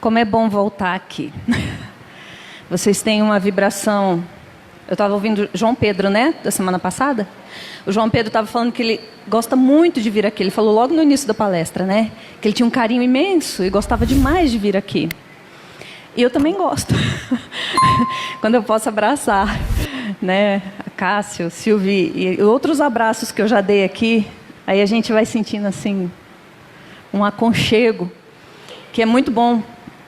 Como é bom voltar aqui. Vocês têm uma vibração... Eu estava ouvindo João Pedro, né? Da semana passada. O João Pedro estava falando que ele gosta muito de vir aqui. Ele falou logo no início da palestra, né? Que ele tinha um carinho imenso e gostava demais de vir aqui. E eu também gosto. Quando eu posso abraçar, né? A Cássio, Silvio e outros abraços que eu já dei aqui. Aí a gente vai sentindo assim um aconchego, que é muito bom.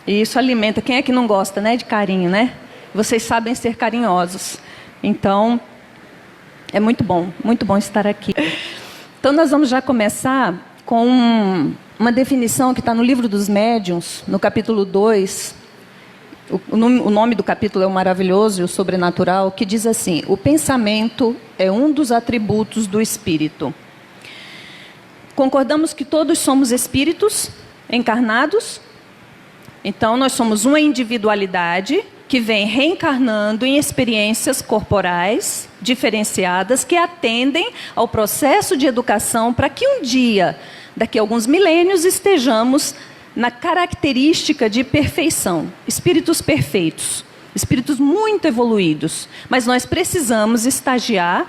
E isso alimenta. Quem é que não gosta, né, de carinho, né? Vocês sabem ser carinhosos. Então, é muito bom estar aqui. Então, nós vamos já começar com uma definição que está no livro dos médiuns, no capítulo 2. O nome do capítulo é o maravilhoso e o sobrenatural, que diz assim: o pensamento é um dos atributos do espírito. Concordamos que todos somos espíritos encarnados. Então, nós somos uma individualidade que vem reencarnando em experiências corporais diferenciadas que atendem ao processo de educação para que um dia, daqui a alguns milênios, estejamos na característica de perfeição. Espíritos perfeitos, espíritos muito evoluídos. Mas nós precisamos estagiar,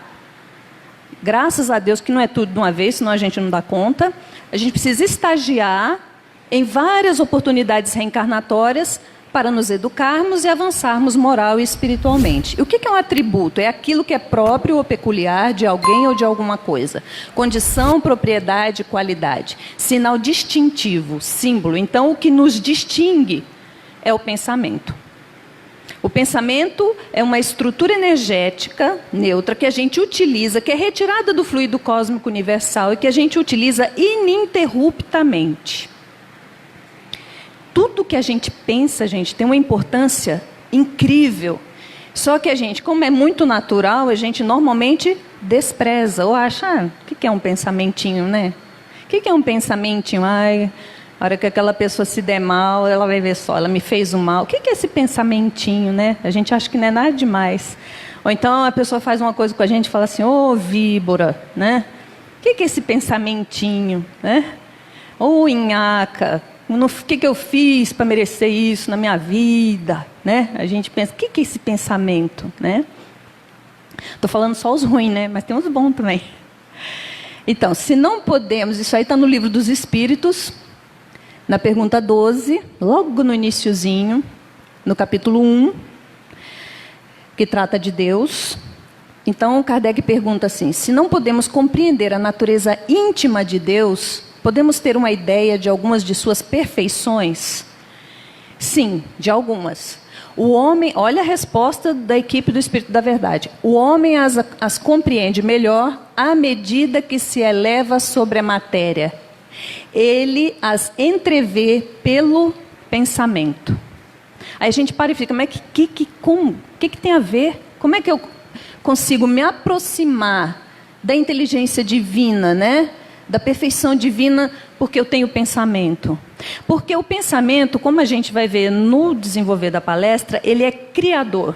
graças a Deus que não é tudo de uma vez, senão a gente não dá conta. A gente precisa estagiar em várias oportunidades reencarnatórias para nos educarmos e avançarmos moral e espiritualmente. E o que é um atributo? É aquilo que é próprio ou peculiar de alguém ou de alguma coisa. Condição, propriedade, qualidade. Sinal distintivo, símbolo. Então, o que nos distingue é o pensamento. O pensamento é uma estrutura energética neutra que a gente utiliza, que é retirada do fluido cósmico universal e que a gente utiliza ininterruptamente. Tudo que a gente pensa, gente, tem uma importância incrível. Só que a gente, como é muito natural, a gente normalmente despreza ou acha, o que é um pensamentinho, né? O que é um pensamentinho? Ai, a hora que aquela pessoa se der mal, ela vai ver só, ela me fez um mal. O que é esse pensamentinho, né? A gente acha que não é nada demais. Ou então a pessoa faz uma coisa com a gente e fala assim, ô víbora, né? O que é esse pensamentinho, né? Ô nhaca. O que eu fiz para merecer isso na minha vida, né? A gente pensa, o que é esse pensamento, né? Estou falando só os ruins, né? Mas tem uns bons também. Então, se não podemos, isso aí está no livro dos Espíritos, na pergunta 12, logo no iniciozinho, no capítulo 1, que trata de Deus. Então, Kardec pergunta assim, se não podemos compreender a natureza íntima de Deus, podemos ter uma ideia de algumas de suas perfeições? Sim, de algumas. O homem, olha a resposta da equipe do Espírito da Verdade. O homem as compreende melhor à medida que se eleva sobre a matéria. Ele as entrevê pelo pensamento. Aí a gente para e fica, mas o que tem a ver? Como é que eu consigo me aproximar da inteligência divina, né? Da perfeição divina, porque eu tenho pensamento. Porque o pensamento, como a gente vai ver no desenvolver da palestra, ele é criador.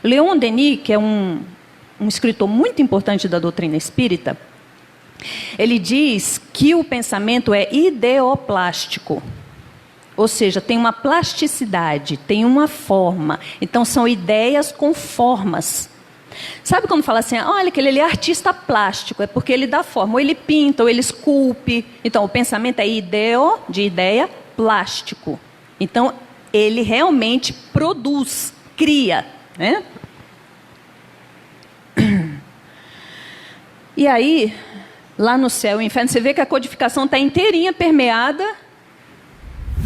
Leon Denis, que é um escritor muito importante da doutrina espírita, ele diz que o pensamento é ideoplástico. Ou seja, tem uma plasticidade, tem uma forma. Então, são ideias com formas. Sabe quando fala assim, olha, que ele é artista plástico, é porque ele dá forma, ou ele pinta, ou ele esculpe. Então, o pensamento é de ideia, plástico. Então, ele realmente produz, cria, né? E aí, lá no céu e inferno, você vê que a codificação está inteirinha permeada,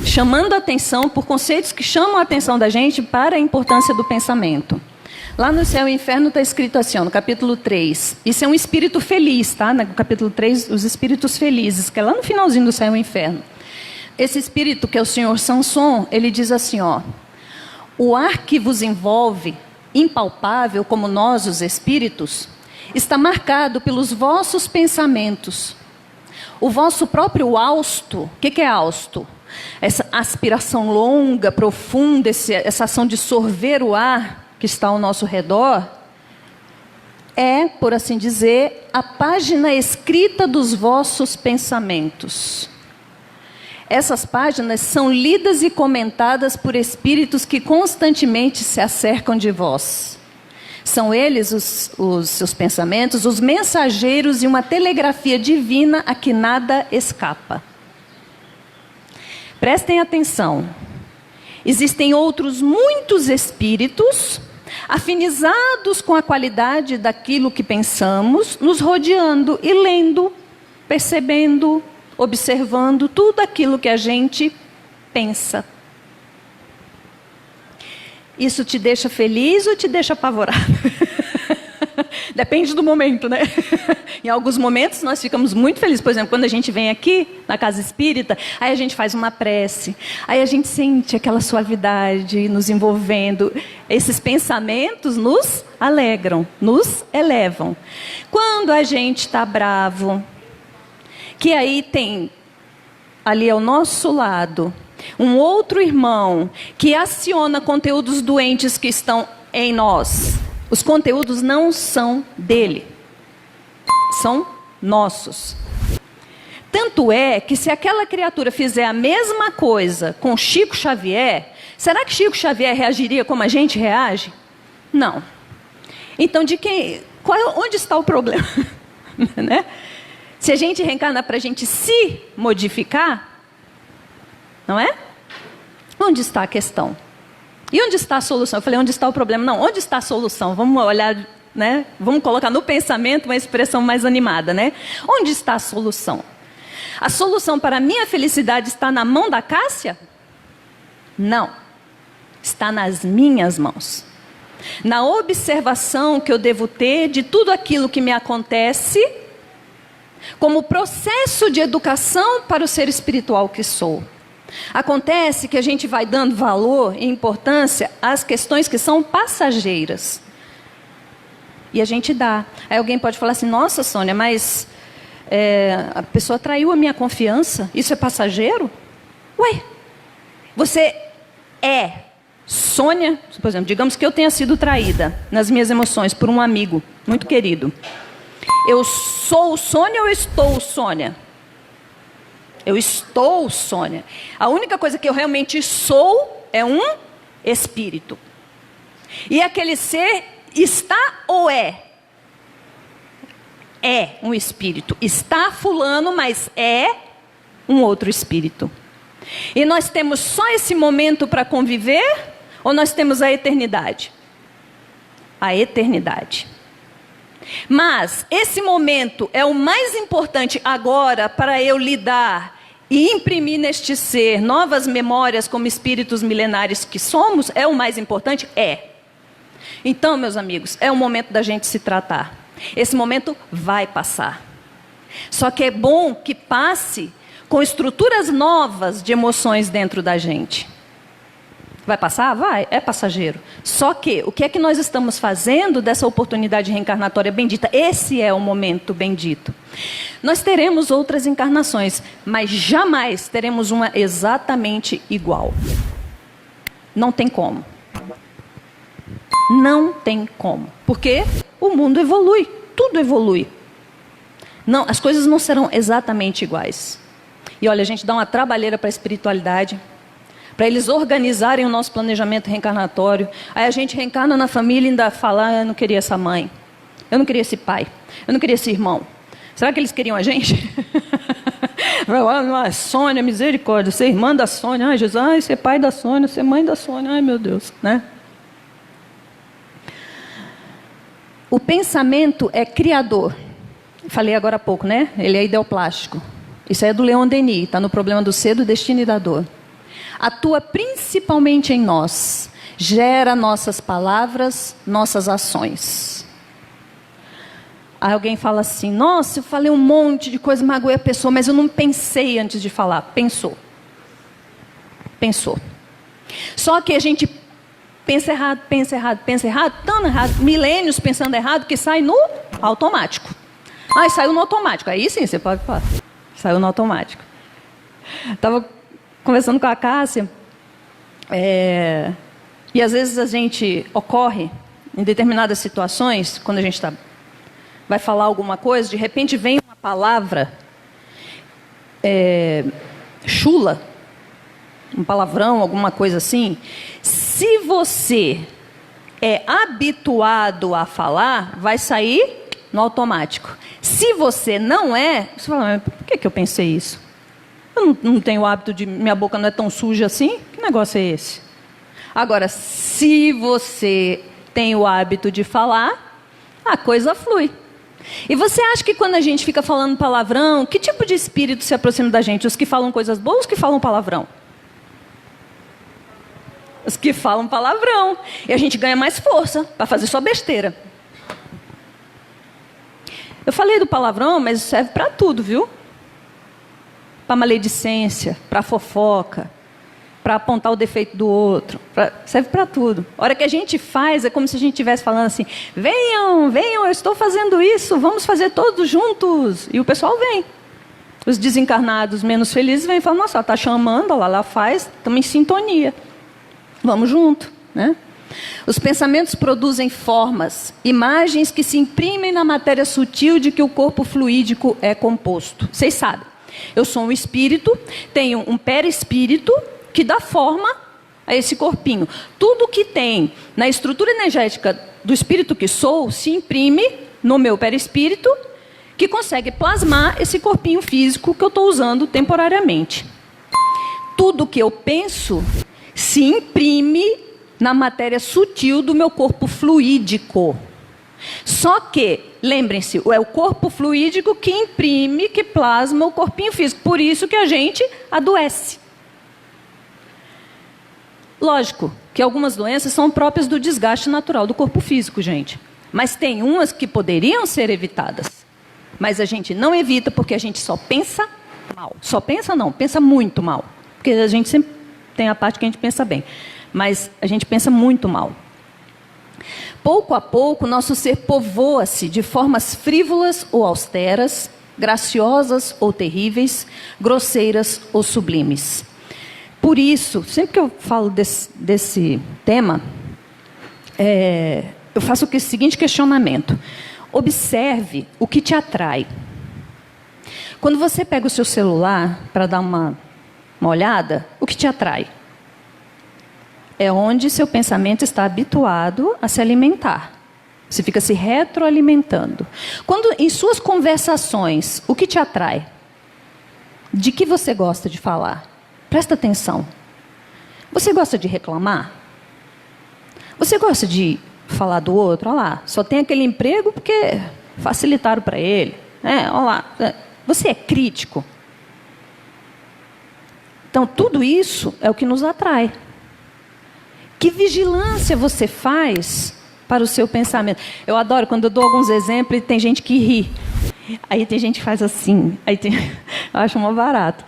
chamando a atenção por conceitos que chamam a atenção da gente para a importância do pensamento. Lá no céu e inferno está escrito assim, no capítulo 3. Isso é um espírito feliz, tá? No capítulo 3, os espíritos felizes, que é lá no finalzinho do céu e inferno. Esse espírito, que é o senhor Sanson, ele diz assim, o ar que vos envolve, impalpável como nós, os espíritos, está marcado pelos vossos pensamentos. O vosso próprio hausto, o que é hausto? Essa aspiração longa, profunda, essa ação de sorver o ar que está ao nosso redor, é, por assim dizer, a página escrita dos vossos pensamentos. Essas páginas são lidas e comentadas por espíritos que constantemente se acercam de vós. São eles os seus pensamentos, os mensageiros e uma telegrafia divina a que nada escapa. Prestem atenção. Existem outros muitos espíritos, afinizados com a qualidade daquilo que pensamos, nos rodeando e lendo, percebendo, observando tudo aquilo que a gente pensa. Isso te deixa feliz ou te deixa apavorado? Depende do momento, né? Em alguns momentos nós ficamos muito felizes. Por exemplo, quando a gente vem aqui na casa espírita, aí a gente faz uma prece, aí a gente sente aquela suavidade nos envolvendo. Esses pensamentos nos alegram, nos elevam. Quando a gente está bravo, que aí tem ali ao nosso lado um outro irmão que aciona conteúdos doentes que estão em nós. Os conteúdos não são dele, são nossos. Tanto é que se aquela criatura fizer a mesma coisa com Chico Xavier, será que Chico Xavier reagiria como a gente reage? Não. Então, onde está o problema? Né? Se a gente reencarna para a gente se modificar, não é? Onde está a questão? E onde está a solução? Eu falei, onde está o problema? Não, onde está a solução? Vamos olhar, né? Vamos colocar no pensamento uma expressão mais animada, né? Onde está a solução? A solução para a minha felicidade está na mão da Cássia? Não. Está nas minhas mãos. Na observação que eu devo ter de tudo aquilo que me acontece, como processo de educação para o ser espiritual que sou. Acontece que a gente vai dando valor e importância às questões que são passageiras. E a gente dá. Aí alguém pode falar assim, nossa Sônia, mas a pessoa traiu a minha confiança, isso é passageiro? Ué, você é Sônia, por exemplo, digamos que eu tenha sido traída nas minhas emoções por um amigo muito querido. Eu sou Sônia ou estou Sônia? Eu estou Sônia. A única coisa que eu realmente sou é um espírito. E aquele ser está ou é? É um espírito. Está fulano, mas é um outro espírito. E nós temos só esse momento para conviver? Ou nós temos a eternidade? A eternidade. Mas esse momento é o mais importante agora para eu lidar e imprimir neste ser novas memórias como espíritos milenares que somos? É o mais importante? É. Então, meus amigos, é o momento da gente se tratar. Esse momento vai passar. Só que é bom que passe com estruturas novas de emoções dentro da gente. Vai passar? Vai, é passageiro. Só que, o que é que nós estamos fazendo dessa oportunidade reencarnatória bendita? Esse é o momento bendito. Nós teremos outras encarnações, mas jamais teremos uma exatamente igual. Não tem como. Não tem como. Porque o mundo evolui, tudo evolui. Não, as coisas não serão exatamente iguais. E olha, a gente dá uma trabalheira para a espiritualidade, para eles organizarem o nosso planejamento reencarnatório. Aí a gente reencarna na família e ainda fala, eu não queria essa mãe, eu não queria esse pai, eu não queria esse irmão. Será que eles queriam a gente? Sônia, misericórdia, ser irmã da Sônia, ai Jesus, ai, ser pai da Sônia, ser mãe da Sônia, ai meu Deus, né? O pensamento é criador. Falei agora há pouco, né? Ele é ideoplástico. Isso é do Leon Denis, está no Problema do Ser, do Destino e da Dor. Atua principalmente em nós, gera nossas palavras, nossas ações. Aí alguém fala assim, nossa, eu falei um monte de coisa, magoei a pessoa, mas eu não pensei antes de falar. Pensou. Pensou. Só que a gente pensa errado, tão errado, milênios pensando errado, que sai no automático. Ah, saiu no automático. Aí sim, você pode falar. Saiu no automático. Estava conversando com a Cássia, e às vezes a gente ocorre em determinadas situações, quando a gente vai falar alguma coisa, de repente vem uma palavra chula, um palavrão, alguma coisa assim, se você é habituado a falar, vai sair no automático. Se você não é, você fala, mas por que eu pensei isso? Eu não tenho o hábito de... Minha boca não é tão suja assim? Que negócio é esse? Agora, se você tem o hábito de falar, a coisa flui. E você acha que quando a gente fica falando palavrão, que tipo de espírito se aproxima da gente? Os que falam coisas boas ou os que falam palavrão? Os que falam palavrão. E a gente ganha mais força para fazer só besteira. Eu falei do palavrão, mas serve para tudo, viu? Para maledicência, para fofoca, para apontar o defeito do outro. Serve para tudo. A hora que a gente faz, é como se a gente estivesse falando assim, venham, venham, eu estou fazendo isso, vamos fazer todos juntos. E o pessoal vem. Os desencarnados menos felizes vêm e falam, nossa, ela está chamando, ela faz, estamos em sintonia. Vamos junto, né? Os pensamentos produzem formas, imagens que se imprimem na matéria sutil de que o corpo fluídico é composto. Vocês sabem, eu sou um espírito, tenho um perispírito que dá forma a esse corpinho. Tudo que tem na estrutura energética do espírito que sou, se imprime no meu perispírito, que consegue plasmar esse corpinho físico que eu estou usando temporariamente. Tudo que eu penso se imprime na matéria sutil do meu corpo fluídico. Só que, lembrem-se, é o corpo fluídico que imprime, que plasma o corpinho físico. Por isso que a gente adoece. Lógico que algumas doenças são próprias do desgaste natural do corpo físico, gente. Mas tem umas que poderiam ser evitadas. Mas a gente não evita porque a gente só pensa mal. Só pensa não, pensa muito mal. Porque a gente sempre tem a parte que a gente pensa bem. Mas a gente pensa muito mal. Pouco a pouco, nosso ser povoa-se de formas frívolas ou austeras, graciosas ou terríveis, grosseiras ou sublimes. Por isso, sempre que eu falo desse tema, eu faço o seguinte questionamento. Observe o que te atrai. Quando você pega o seu celular para dar uma olhada, o que te atrai? É onde seu pensamento está habituado a se alimentar. Você fica se retroalimentando. Quando em suas conversações, o que te atrai? De que você gosta de falar? Presta atenção. Você gosta de reclamar? Você gosta de falar do outro? Olha lá, só tem aquele emprego porque facilitaram para ele. Olha lá, você é crítico. Então, tudo isso é o que nos atrai. Que vigilância você faz para o seu pensamento? Eu adoro quando eu dou alguns exemplos e tem gente que ri. Aí tem gente que faz assim. Eu acho mó barato.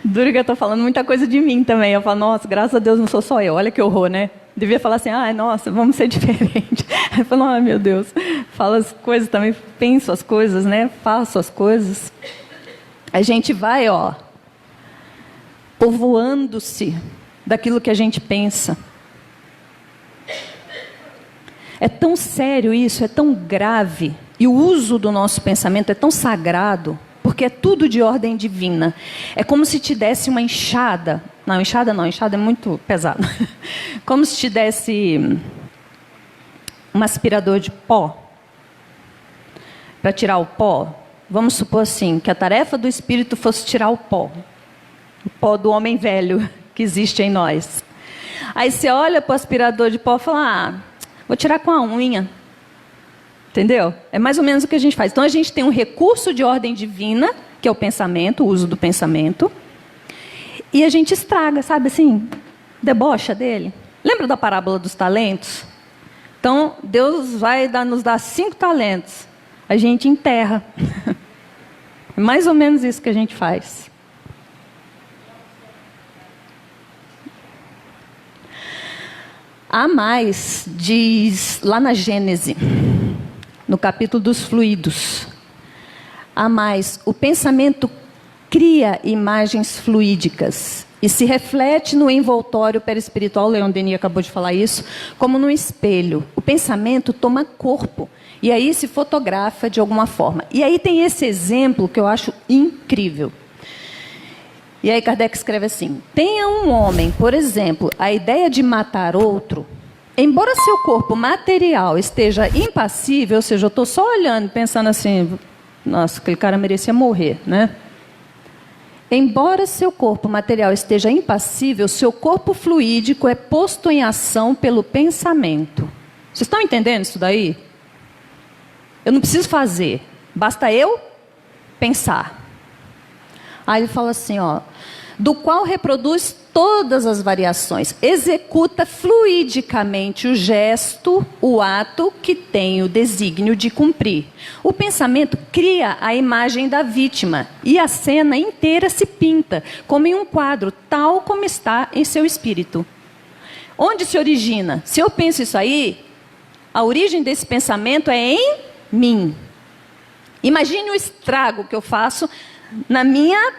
Duro que eu estou falando muita coisa de mim também. Eu falo, nossa, graças a Deus não sou só eu. Olha que horror, né? Devia falar assim, nossa, vamos ser diferente. Aí eu falo, meu Deus. Falo as coisas também, penso as coisas, né? Faço as coisas. A gente vai, povoando-se daquilo que a gente pensa. É tão sério isso, é tão grave. E o uso do nosso pensamento é tão sagrado, porque é tudo de ordem divina. É como se te desse uma enxada. Não, enxada é muito pesado. Como se te desse um aspirador de pó. Para tirar o pó. Vamos supor assim, que a tarefa do espírito fosse tirar o pó. O pó do homem velho que existe em nós. Aí você olha para o aspirador de pó e fala, vou tirar com a unha. Entendeu? É mais ou menos o que a gente faz. Então a gente tem um recurso de ordem divina, que é o pensamento, o uso do pensamento, e a gente estraga, sabe assim, debocha dele. Lembra da parábola dos talentos? Então Deus vai nos dar 5 talentos, a gente enterra. É mais ou menos isso que a gente faz. Há mais, diz lá na Gênese, no capítulo dos fluidos. Há mais, o pensamento cria imagens fluídicas e se reflete no envoltório perispiritual, Leon Denis acabou de falar isso, como num espelho. O pensamento toma corpo e aí se fotografa de alguma forma. E aí tem esse exemplo que eu acho incrível. E aí Kardec escreve assim: tenha um homem, por exemplo, a ideia de matar outro, embora seu corpo material esteja impassível, ou seja, eu estou só olhando, pensando assim, nossa, aquele cara merecia morrer, né? Embora seu corpo material esteja impassível, seu corpo fluídico é posto em ação pelo pensamento. Vocês estão entendendo isso daí? Eu não preciso fazer, basta eu pensar. Aí ele fala assim, ó, do qual reproduz todas as variações, executa fluidicamente o gesto, o ato que tem o desígnio de cumprir. O pensamento cria a imagem da vítima e a cena inteira se pinta, como em um quadro, tal como está em seu espírito. Onde se origina? Se eu penso isso aí, a origem desse pensamento é em mim. Imagine o estrago que eu faço na minha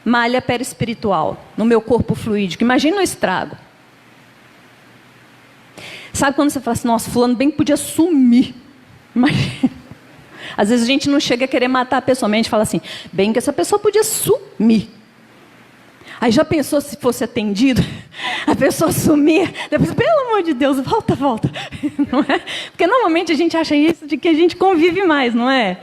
malha perispiritual, no meu corpo fluídico. Imagina o estrago. Sabe quando você fala assim, nossa, fulano bem podia sumir. Imagina. Às vezes a gente não chega a querer matar a pessoa, mas a gente fala assim, bem que essa pessoa podia sumir. Aí já pensou se fosse atendido, a pessoa sumir, depois, pelo amor de Deus, volta. Não é? Porque normalmente a gente acha isso de que a gente convive mais, não é?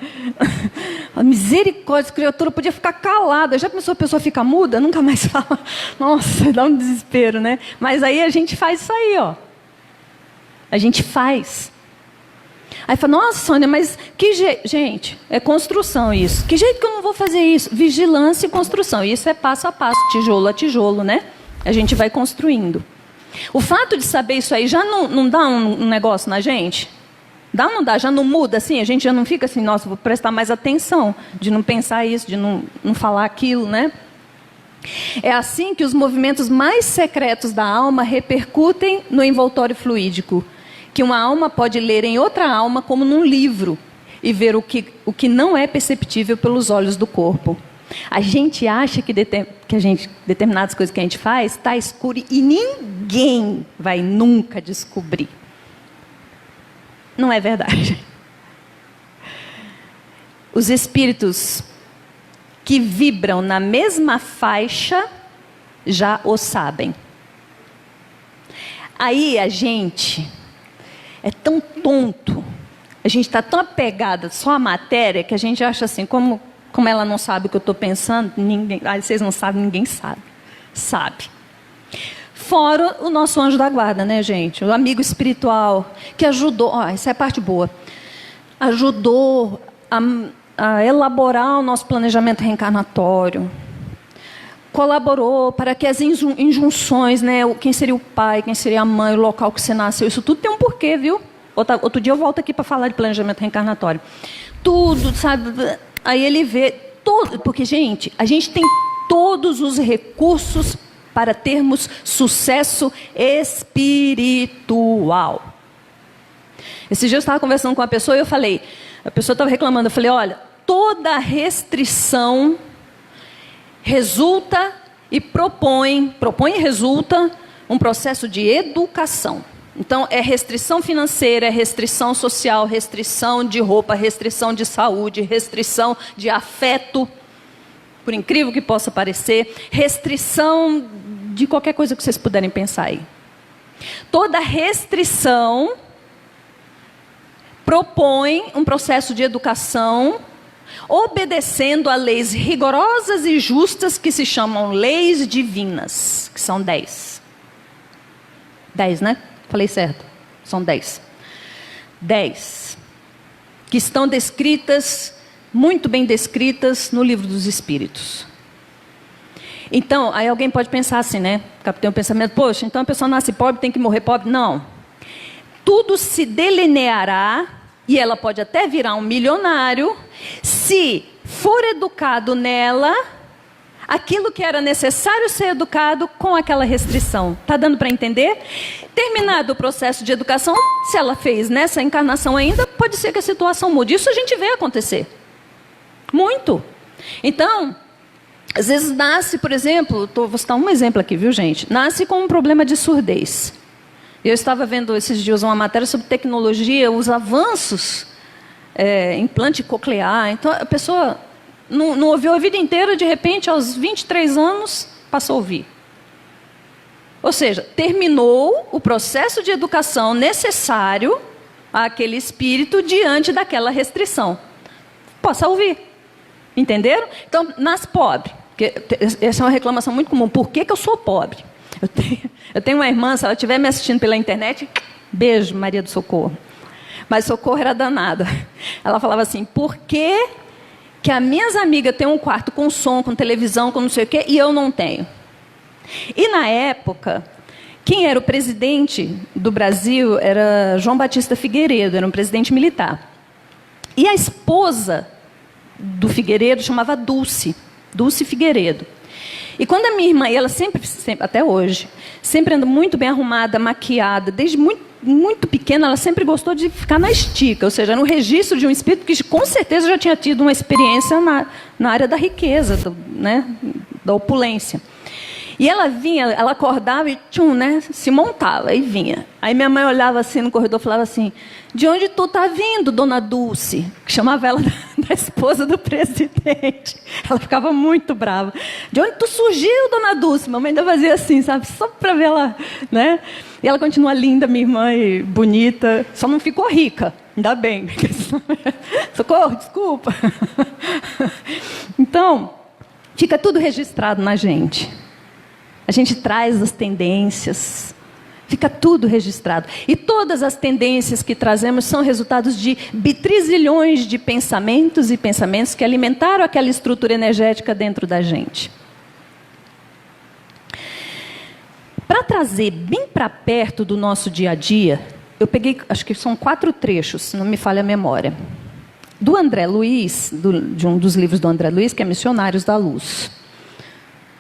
A misericórdia, a criatura podia ficar calada. Já pensou a pessoa fica muda, nunca mais fala? Nossa, dá um desespero, né? Mas aí a gente faz isso aí, ó. A gente faz. Aí fala, nossa, Sônia, mas que jeito... Gente, é construção isso. Que jeito que eu não vou fazer isso? Vigilância e construção. Isso é passo a passo, tijolo a tijolo, né? A gente vai construindo. O fato de saber isso aí já não dá um negócio na gente? Dá ou não dá? Já não muda assim? A gente já não fica assim, nossa, vou prestar mais atenção, de não pensar isso, de não falar aquilo, né? É assim que os movimentos mais secretos da alma repercutem no envoltório fluídico, que uma alma pode ler em outra alma como num livro e ver o que não é perceptível pelos olhos do corpo. A gente acha que determinadas coisas que a gente faz está escuro e ninguém vai nunca descobrir. Não é verdade. Os espíritos que vibram na mesma faixa já o sabem. Aí a gente é tão tonto, a gente está tão apegada só à matéria que a gente acha assim, como ela não sabe o que eu estou pensando, vocês não sabem, ninguém sabe. Sabe. Fora o nosso anjo da guarda, né, gente? O amigo espiritual que ajudou, essa é a parte boa, ajudou a elaborar o nosso planejamento reencarnatório, colaborou para que as injunções, né, quem seria o pai, quem seria a mãe, o local que você nasceu, isso tudo tem um porquê, viu? Outro dia eu volto aqui para falar de planejamento reencarnatório. Tudo, sabe? Aí ele vê todo, porque, gente, a gente tem todos os recursos para termos sucesso espiritual. Esse dia eu estava conversando com uma pessoa e a pessoa estava reclamando, eu falei, olha, toda restrição resulta e propõe e resulta um processo de educação. Então, é restrição financeira, é restrição social, restrição de roupa, restrição de saúde, restrição de afeto, por incrível que possa parecer, restrição de qualquer coisa que vocês puderem pensar aí. Toda restrição propõe um processo de educação obedecendo a leis rigorosas e justas que se chamam leis divinas, que são 10. 10, né? Falei certo? São 10. 10. Que estão descritas, muito bem descritas, no Livro dos Espíritos. Então, aí alguém pode pensar assim, né? Tem um pensamento, poxa, então a pessoa nasce pobre, tem que morrer pobre. Não. Tudo se delineará, e ela pode até virar um milionário, se for educado nela aquilo que era necessário ser educado com aquela restrição. Está dando para entender? Terminado o processo de educação, se ela fez nessa encarnação ainda, pode ser que a situação mude. Isso a gente vê acontecer. Muito. Então, às vezes nasce, por exemplo, vou citar um exemplo aqui, viu, gente? Nasce com um problema de surdez. Eu estava vendo esses dias uma matéria sobre tecnologia, os avanços, implante coclear. Então, a pessoa não ouviu a vida inteira, de repente, aos 23 anos, passou a ouvir. Ou seja, terminou o processo de educação necessário àquele espírito diante daquela restrição. Possa ouvir. Entenderam? Então, nas pobres, essa é uma reclamação muito comum. Por que eu sou pobre? Eu tenho uma irmã, se ela estiver me assistindo pela internet, beijo, Maria do Socorro. Mas Socorro era danada. Ela falava assim, por que as minhas amigas têm um quarto com som, com televisão, com não sei o quê, e eu não tenho? E na época, quem era o presidente do Brasil era João Batista Figueiredo, era um presidente militar. E a esposa do Figueiredo chamava Dulce Figueiredo. E quando a minha irmã, e ela sempre, até hoje, sempre anda muito bem arrumada, maquiada, desde muito pequena, ela sempre gostou de ficar na estica, ou seja, no registro de um espírito que com certeza já tinha tido uma experiência na área da riqueza, da opulência. E ela vinha, ela acordava e se montava e vinha. Aí minha mãe olhava assim no corredor e falava assim, de onde tu tá vindo, dona Dulce? Que chamava ela da esposa do presidente. Ela ficava muito brava. De onde tu surgiu, dona Dulce? Mamãe ainda fazia assim, sabe? Só para ver ela, né? E ela continua linda, minha irmã, e bonita. Só não ficou rica, ainda bem. Socorro, desculpa. Então, fica tudo registrado na gente. A gente traz as tendências, fica tudo registrado. E todas as tendências que trazemos são resultados de bitrizilhões de pensamentos e pensamentos que alimentaram aquela estrutura energética dentro da gente. Para trazer bem para perto do nosso dia a dia, eu peguei, acho que são 4 trechos, se não me falha a memória, do André Luiz, de um dos livros do André Luiz, que é Missionários da Luz.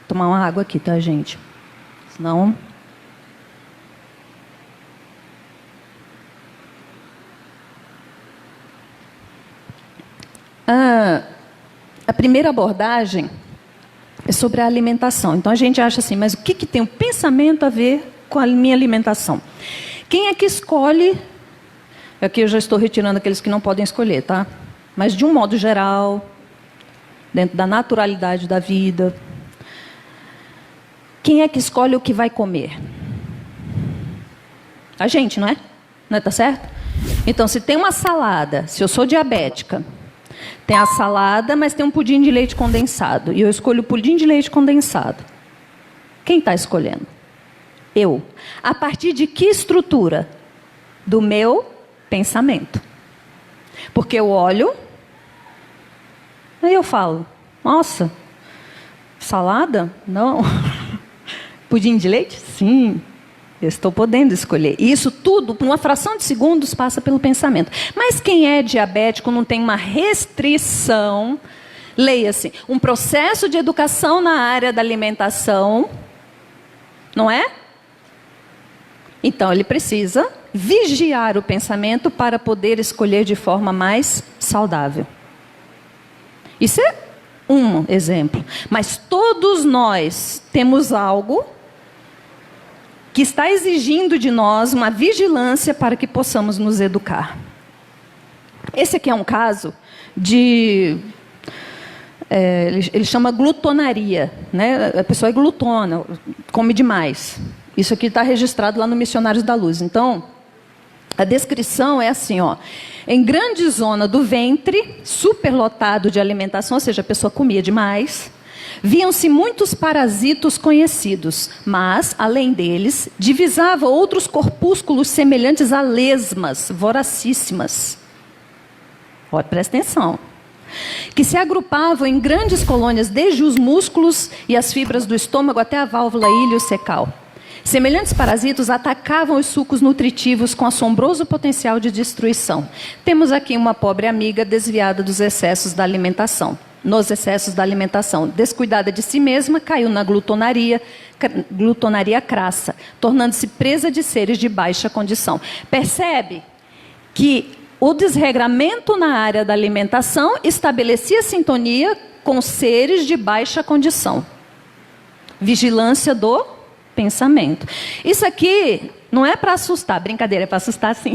Vou tomar uma água aqui, tá, gente? Senão... A primeira abordagem é sobre a alimentação. Então, a gente acha assim, mas o que tem o pensamento a ver com a minha alimentação? Quem é que escolhe... Aqui eu já estou retirando aqueles que não podem escolher, tá? Mas, de um modo geral, dentro da naturalidade da vida... Quem é que escolhe o que vai comer? A gente, não é? Não é, tá certo? Então, se tem uma salada, se eu sou diabética, tem a salada, mas tem um pudim de leite condensado, e eu escolho o pudim de leite condensado. Quem está escolhendo? Eu. A partir de que estrutura? Do meu pensamento. Porque eu olho, aí eu falo, nossa, salada? Não. Pudim de leite? Sim. Eu estou podendo escolher. E isso tudo, por uma fração de segundos, passa pelo pensamento. Mas quem é diabético não tem uma restrição, leia-se, um processo de educação na área da alimentação, não é? Então, ele precisa vigiar o pensamento para poder escolher de forma mais saudável. Isso é um exemplo. Mas todos nós temos algo que está exigindo de nós uma vigilância para que possamos nos educar. Esse aqui é um caso de... ele chama glutonaria, né? A pessoa é glutona, come demais. Isso aqui está registrado lá no Missionários da Luz. Então, a descrição é assim, ó. Em grande zona do ventre, superlotado de alimentação, ou seja, a pessoa comia demais... Viam-se muitos parasitos conhecidos, mas, além deles, divisava outros corpúsculos semelhantes a lesmas voracíssimas. Olha, presta atenção. Que se agrupavam em grandes colônias desde os músculos e as fibras do estômago até a válvula iliocecal. Semelhantes parasitos atacavam os sucos nutritivos com assombroso potencial de destruição. Temos aqui uma pobre amiga desviada dos excessos da alimentação. Nos excessos da alimentação, descuidada de si mesma, caiu na glutonaria crassa, tornando-se presa de seres de baixa condição. Percebe que o desregramento na área da alimentação estabelecia sintonia com seres de baixa condição. Vigilância do pensamento. Isso aqui não é para assustar, brincadeira, é para assustar sim.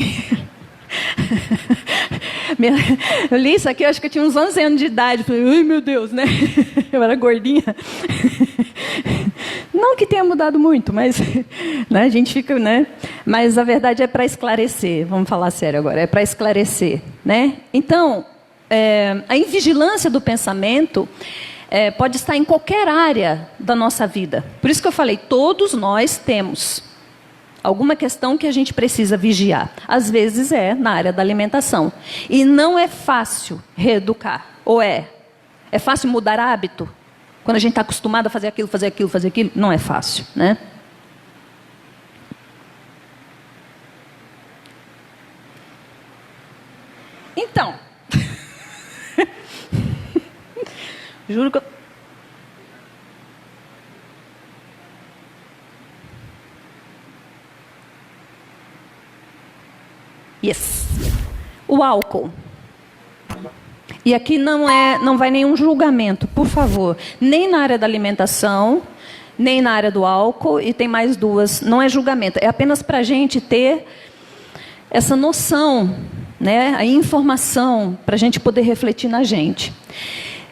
Eu li isso aqui, eu acho que eu tinha uns 11 anos de idade. Falei, ai meu Deus, né? Eu era gordinha. Não que tenha mudado muito, mas né, a gente fica, né? Mas a verdade é para esclarecer. Vamos falar sério agora. É para esclarecer, né? Então, a invigilância do pensamento pode estar em qualquer área da nossa vida. Por isso que eu falei, todos nós temos alguma questão que a gente precisa vigiar. Às vezes é na área da alimentação. E não é fácil reeducar. Ou é? É fácil mudar hábito? Quando a gente está acostumado a fazer aquilo, fazer aquilo, fazer aquilo, não é fácil, né? Então, juro que eu... Yes. O álcool. E aqui não vai nenhum julgamento, por favor. Nem na área da alimentação, nem na área do álcool, e tem mais duas. Não é julgamento, é apenas para a gente ter essa noção, né, a informação, para a gente poder refletir na gente.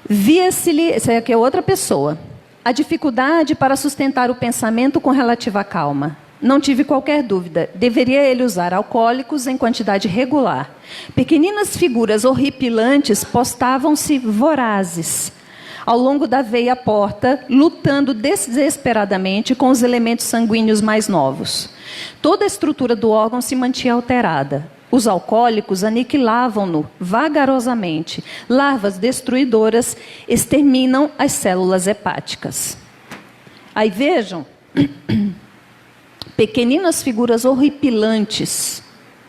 Via-se-lhe, essa aqui é outra pessoa, a dificuldade para sustentar o pensamento com relativa calma. Não tive qualquer dúvida. Deveria ele usar alcoólicos em quantidade regular. Pequeninas figuras horripilantes postavam-se vorazes ao longo da veia porta, lutando desesperadamente com os elementos sanguíneos mais novos. Toda a estrutura do órgão se mantinha alterada. Os alcoólicos aniquilavam-no vagarosamente. Larvas destruidoras exterminam as células hepáticas. Aí vejam... Pequeninas figuras horripilantes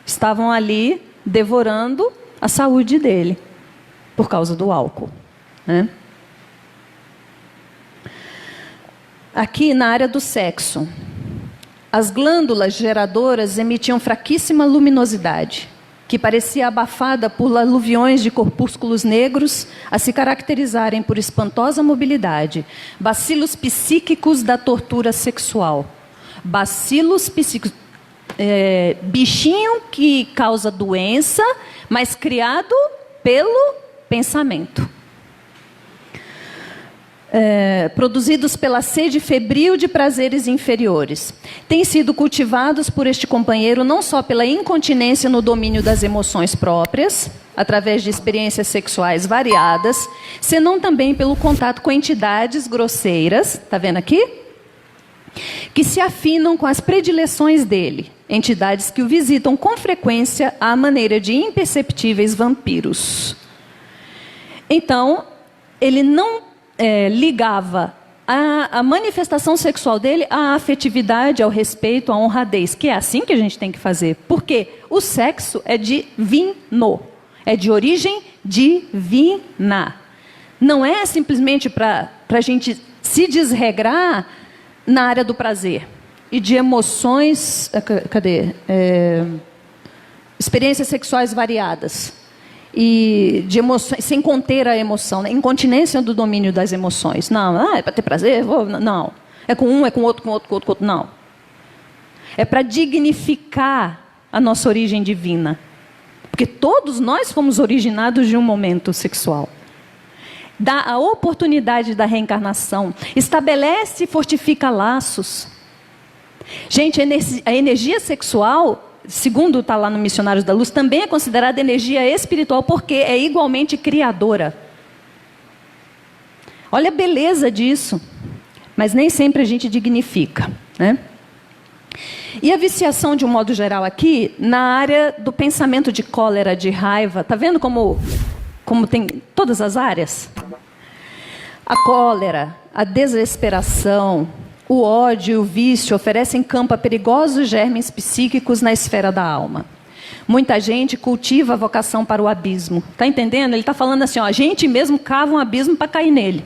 estavam ali devorando a saúde dele, por causa do álcool, né? Aqui na área do sexo, as glândulas geradoras emitiam fraquíssima luminosidade, que parecia abafada por aluviões de corpúsculos negros a se caracterizarem por espantosa mobilidade, bacilos psíquicos da tortura sexual. Bacilos psíquicos, bichinho que causa doença, mas criado pelo pensamento. Produzidos pela sede febril de prazeres inferiores. Têm sido cultivados por este companheiro não só pela incontinência no domínio das emoções próprias, através de experiências sexuais variadas, senão também pelo contato com entidades grosseiras, está vendo aqui? Que se afinam com as predileções dele, entidades que o visitam com frequência à maneira de imperceptíveis vampiros. Então, ele não ligava a manifestação sexual dele à afetividade, ao respeito, à honradez, que é assim que a gente tem que fazer, porque o sexo é divino, é de origem divina. Não é simplesmente para a gente se desregrar na área do prazer e de emoções, experiências sexuais variadas e de emoções, sem conter a emoção, né? Incontinência do domínio das emoções. Não, é para ter prazer? Não. É com um, é com outro, com outro, com outro, com outro. Não. É para dignificar a nossa origem divina. Porque todos nós fomos originados de um momento sexual. Dá a oportunidade da reencarnação, estabelece e fortifica laços. Gente, a energia sexual, segundo está lá no Missionários da Luz, também é considerada energia espiritual, porque é igualmente criadora. Olha a beleza disso, mas nem sempre a gente dignifica, né? E a viciação, de um modo geral aqui, na área do pensamento de cólera, de raiva, está vendo como tem todas as áreas? A cólera, a desesperação, o ódio e o vício oferecem campo a perigosos germes psíquicos na esfera da alma. Muita gente cultiva a vocação para o abismo. Está entendendo? Ele está falando assim, ó, a gente mesmo cava um abismo para cair nele.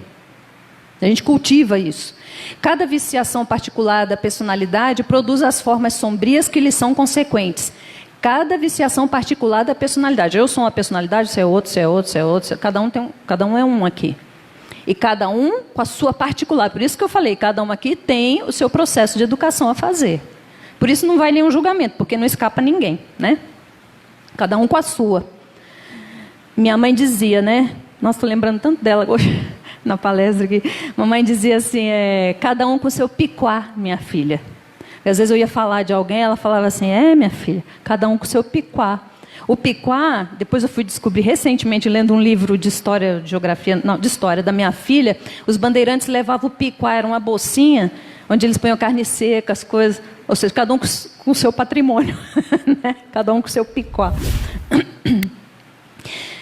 A gente cultiva isso. Cada viciação particular da personalidade produz as formas sombrias que lhe são consequentes. Cada viciação particular da personalidade. Eu sou uma personalidade, você é outro, você é outro, você é outro. Cada um é um aqui. E cada um com a sua particular. Por isso que eu falei, cada um aqui tem o seu processo de educação a fazer. Por isso não vai nenhum julgamento, porque não escapa ninguém, né? Cada um com a sua. Minha mãe dizia, né? Nossa, estou lembrando tanto dela hoje na palestra aqui. Mamãe dizia assim, cada um com o seu picuá, minha filha. E às vezes eu ia falar de alguém, ela falava assim, minha filha, cada um com o seu picuá. O picuá, depois eu fui descobrir recentemente, lendo um livro de história, de geografia, não, de história da minha filha, os bandeirantes levavam o picuá, era uma bolsinha, onde eles põem carne seca, as coisas, ou seja, cada um com o seu patrimônio, né? Cada um com o seu picuá.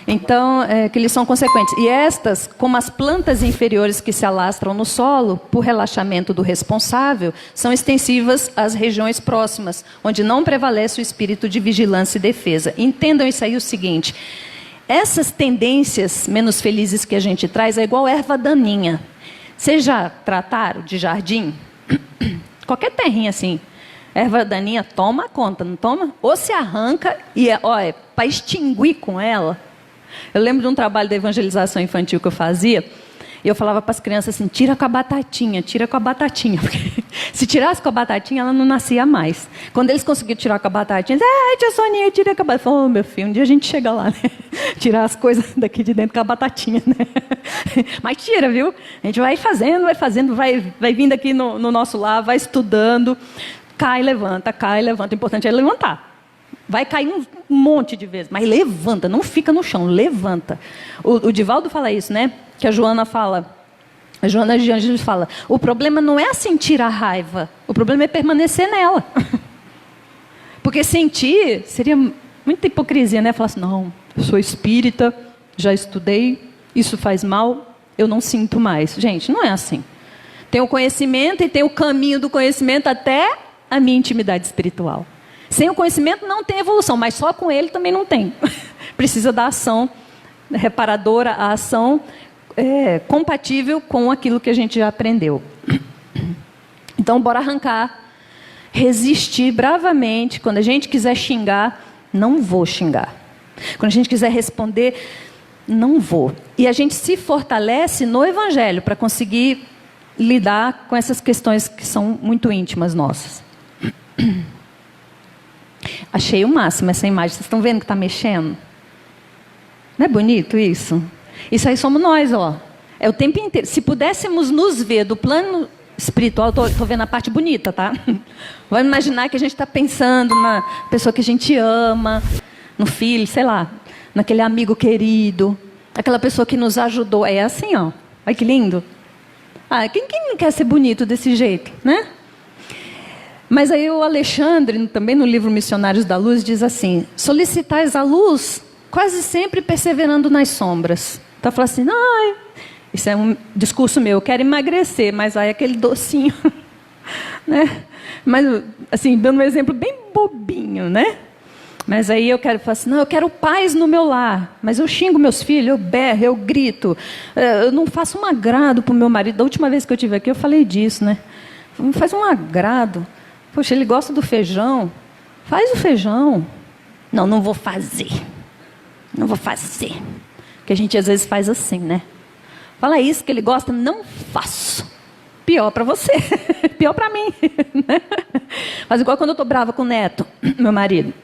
Então, que eles são consequentes. E estas, como as plantas inferiores que se alastram no solo, por relaxamento do responsável, são extensivas às regiões próximas, onde não prevalece o espírito de vigilância e defesa. Entendam isso aí o seguinte, essas tendências menos felizes que a gente traz é igual erva daninha. Vocês já trataram de jardim? Qualquer terrinha assim, erva daninha toma conta, não toma? Ou se arranca e para extinguir com ela. Eu lembro de um trabalho de evangelização infantil que eu fazia, e eu falava para as crianças assim, tira com a batatinha, porque se tirasse com a batatinha, ela não nascia mais. Quando eles conseguiram tirar com a batatinha, tia Soninha, tira com a batatinha. Eu falei, meu filho, um dia a gente chega lá, né? Tirar as coisas daqui de dentro com a batatinha, né? Mas tira, viu? A gente vai fazendo, vai vindo aqui no nosso lar, vai estudando, cai, levanta, o importante é levantar. Vai cair um monte de vezes, mas levanta, não fica no chão, levanta. O Divaldo fala isso, né? Que a Joana de Ângeles fala, o problema não é sentir a raiva, o problema é permanecer nela. Porque sentir seria muita hipocrisia, né? Falar assim, não, eu sou espírita, já estudei, isso faz mal, eu não sinto mais. Gente, não é assim. Tem o conhecimento e tem o caminho do conhecimento até a minha intimidade espiritual. Sem o conhecimento não tem evolução, mas só com ele também não tem. Precisa da ação reparadora, a ação compatível com aquilo que a gente já aprendeu. Então, bora arrancar, resistir bravamente. Quando a gente quiser xingar, não vou xingar. Quando a gente quiser responder, não vou. E a gente se fortalece no Evangelho para conseguir lidar com essas questões que são muito íntimas nossas. Achei o máximo essa imagem. Vocês estão vendo que está mexendo? Não é bonito isso? Isso aí somos nós, ó. É o tempo inteiro. Se pudéssemos nos ver do plano espiritual, estou vendo a parte bonita, tá? Vamos imaginar que a gente está pensando na pessoa que a gente ama, no filho, sei lá, naquele amigo querido, aquela pessoa que nos ajudou. É assim, ó. Olha que lindo. Quem não quer ser bonito desse jeito, né? Mas aí o Alexandre, também no livro Missionários da Luz, diz assim, solicitais a luz, quase sempre perseverando nas sombras. Então fala assim, isso é um discurso meu, eu quero emagrecer, mas aí aquele docinho, né? Mas assim, dando um exemplo bem bobinho, né? Mas aí eu quero falar assim, eu quero paz no meu lar, mas eu xingo meus filhos, eu berro, eu grito, eu não faço um agrado para o meu marido. Da última vez que eu estive aqui, eu falei disso, né? Não faz um agrado. Poxa, ele gosta do feijão. Faz o feijão. Não vou fazer. Não vou fazer. Porque a gente às vezes faz assim, né? Fala isso que ele gosta, não faço. Pior para você. Pior para mim. Né? Mas igual quando eu estou brava com o Neto, meu marido.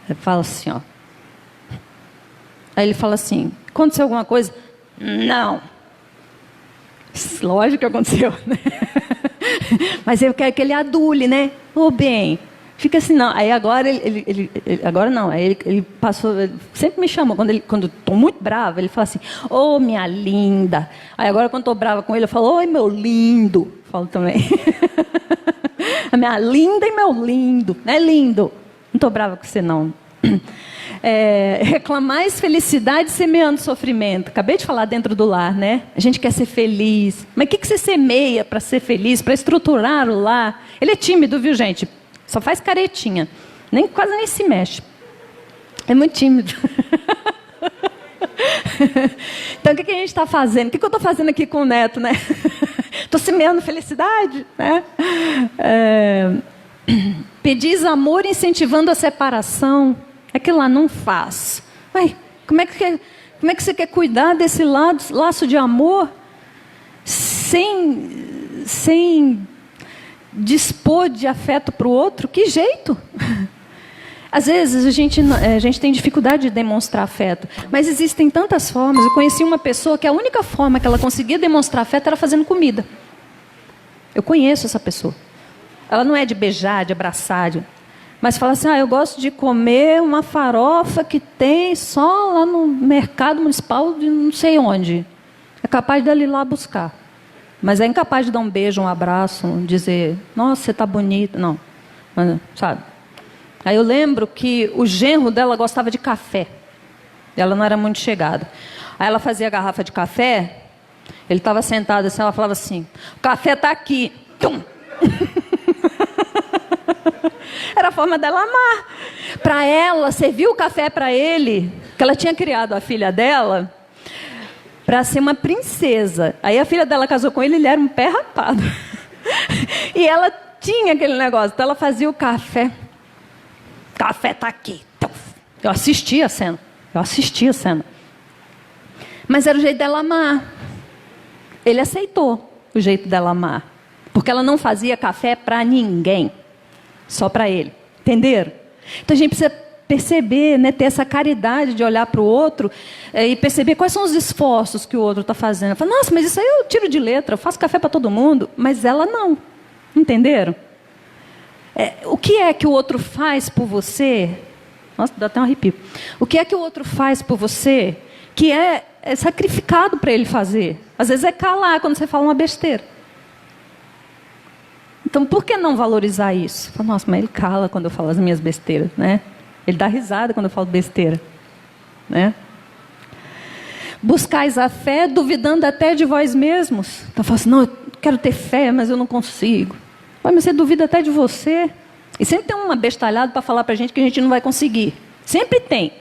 Ele fala assim, ó. Aí ele fala assim, aconteceu alguma coisa? Não. Lógico que aconteceu, né? Mas eu quero que ele adule, né? Bem, fica assim, não. Aí agora agora não. Aí ele passou, ele sempre me chamou. Quando estou muito brava, ele fala assim, minha linda. Aí agora quando estou brava com ele, eu falo, oi, meu lindo. Falo também. A minha linda e meu lindo. Não é lindo. Não estou brava com você, não. Reclamais felicidade semeando sofrimento. Acabei de falar dentro do lar, né? A gente quer ser feliz. Mas o que você semeia para ser feliz, para estruturar o lar? Ele é tímido, viu, gente? Só faz caretinha. Quase nem se mexe. É muito tímido. Então, o que a gente está fazendo? O que eu estou fazendo aqui com o Neto, né? Estou semeando felicidade, né? Pedis amor incentivando a separação. Aquilo lá não faz. Como é que você quer cuidar desse laço de amor sem dispor de afeto para o outro? Que jeito? Às vezes a gente tem dificuldade de demonstrar afeto, mas existem tantas formas. Eu conheci uma pessoa que a única forma que ela conseguia demonstrar afeto era fazendo comida. Eu conheço essa pessoa. Ela não é de beijar, de abraçar, mas fala assim, eu gosto de comer uma farofa que tem só lá no mercado municipal de não sei onde. É capaz dela ir lá buscar. Mas é incapaz de dar um beijo, um abraço, dizer, nossa, você está bonita. Não, sabe? Aí eu lembro que o genro dela gostava de café. Ela não era muito chegada. Aí ela fazia a garrafa de café, ele estava sentado assim, ela falava assim, o café está aqui. Tum! Era a forma dela amar. Para ela, serviu o café para ele, que ela tinha criado a filha dela, para ser uma princesa. Aí a filha dela casou com ele era um pé rapado. E ela tinha aquele negócio, então ela fazia o café. Café está aqui. Eu assistia a cena. Mas era o jeito dela amar. Ele aceitou o jeito dela amar. Porque ela não fazia café para ninguém. Só para ele. Entenderam? Então a gente precisa perceber, né, ter essa caridade de olhar para o outro e perceber quais são os esforços que o outro está fazendo. Fala, nossa, mas isso aí eu tiro de letra, eu faço café para todo mundo. Mas ela não. Entenderam? O que é que o outro faz por você? Nossa, dá até um arrepio. O que é que o outro faz por você que é sacrificado para ele fazer? Às vezes é calar quando você fala uma besteira. Então, por que não valorizar isso? Fala, nossa, mas ele cala quando eu falo as minhas besteiras, né? Ele dá risada quando eu falo besteira, né? Buscais a fé duvidando até de vós mesmos. Então, fala assim, não, eu quero ter fé, mas eu não consigo. Mas você duvida até de você. E sempre tem uma bestalhada para falar para a gente que a gente não vai conseguir. Sempre tem.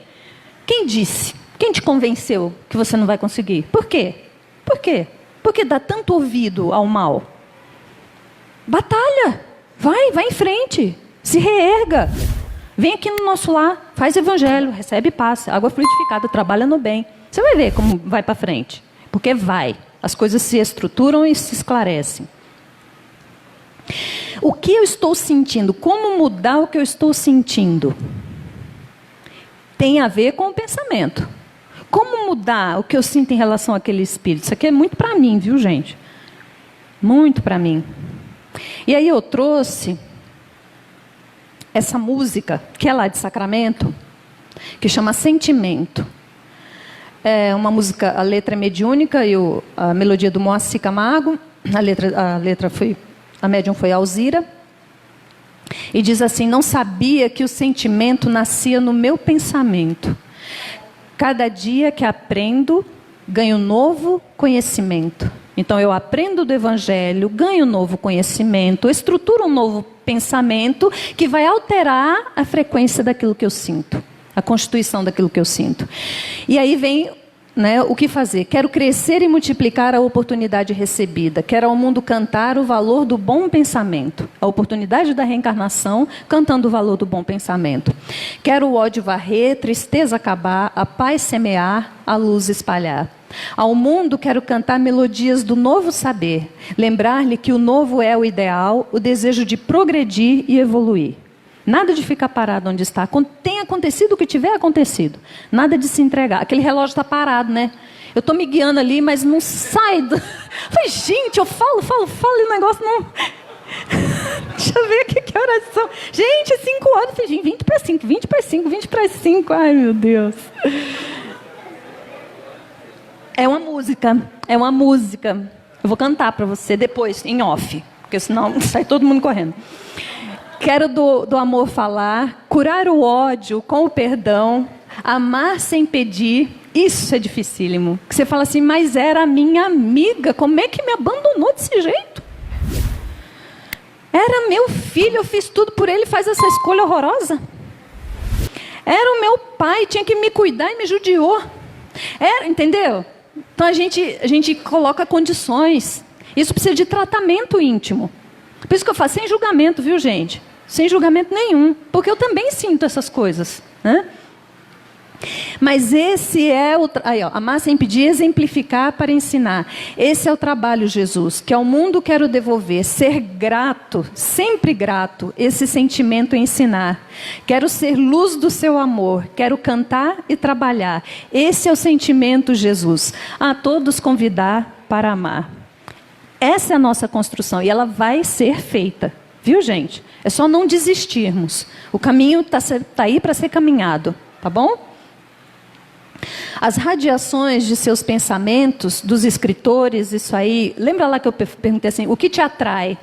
Quem disse? Quem te convenceu que você não vai conseguir? Por quê? Por quê? Por que dá tanto ouvido ao mal? Batalha. Vai em frente. Se reerga. Vem aqui no nosso lar, faz evangelho, recebe paz, água fluidificada, trabalha no bem. Você vai ver como vai para frente. Porque vai. As coisas se estruturam e se esclarecem. O que eu estou sentindo? Como mudar o que eu estou sentindo? Tem a ver com o pensamento. Como mudar o que eu sinto em relação àquele espírito? Isso aqui é muito para mim, viu, gente? Muito para mim. E aí eu trouxe essa música, que é lá de Sacramento, que chama Sentimento. É uma música, a letra é mediúnica e a melodia do Moacir Camargo. A médium foi Alzira. E diz assim, não sabia que o sentimento nascia no meu pensamento. Cada dia que aprendo, ganho novo conhecimento. Então eu aprendo do Evangelho, ganho novo conhecimento, estruturo um novo pensamento que vai alterar a frequência daquilo que eu sinto, a constituição daquilo que eu sinto. E aí vem, né, o que fazer? Quero crescer e multiplicar a oportunidade recebida. Quero ao mundo cantar o valor do bom pensamento. A oportunidade da reencarnação, cantando o valor do bom pensamento. Quero o ódio varrer, tristeza acabar, a paz semear, a luz espalhar. Ao mundo quero cantar melodias do novo saber. Lembrar-lhe que o novo é o ideal, o desejo de progredir e evoluir. Nada de ficar parado onde está. Tem acontecido o que tiver acontecido. Nada de se entregar. Aquele relógio está parado, né? Eu estou me guiando ali, mas não sai. Falei, gente, eu falo, e o negócio não... Deixa eu ver aqui que horas são. Gente, 5 horas. Eu falei, 20 para 5, 20 para 5, 20 para 5. Ai, meu Deus. É uma música. Eu vou cantar para você depois, em off. Porque senão sai todo mundo correndo. Quero do amor falar, curar o ódio com o perdão, amar sem pedir, isso é dificílimo. Você fala assim, mas era a minha amiga, como é que me abandonou desse jeito? Era meu filho, eu fiz tudo por ele, faz essa escolha horrorosa. Era o meu pai, tinha que me cuidar e me judiou. Entendeu? Então a gente coloca condições. Isso precisa de tratamento íntimo. Por isso que eu faço sem julgamento, viu, gente? Sem julgamento nenhum. Porque eu também sinto essas coisas, né? Mas esse é o... Aí, ó, amar sem pedir, exemplificar para ensinar. Esse é o trabalho, Jesus, que ao mundo quero devolver. Ser grato, sempre grato, esse sentimento ensinar. Quero ser luz do seu amor. Quero cantar e trabalhar. Esse é o sentimento, Jesus. A todos convidar para amar. Essa é a nossa construção e ela vai ser feita. Viu, gente? É só não desistirmos. O caminho está aí para ser caminhado. Tá bom? As radiações de seus pensamentos, dos escritores, isso aí... Lembra lá que eu perguntei assim, o que te atrai?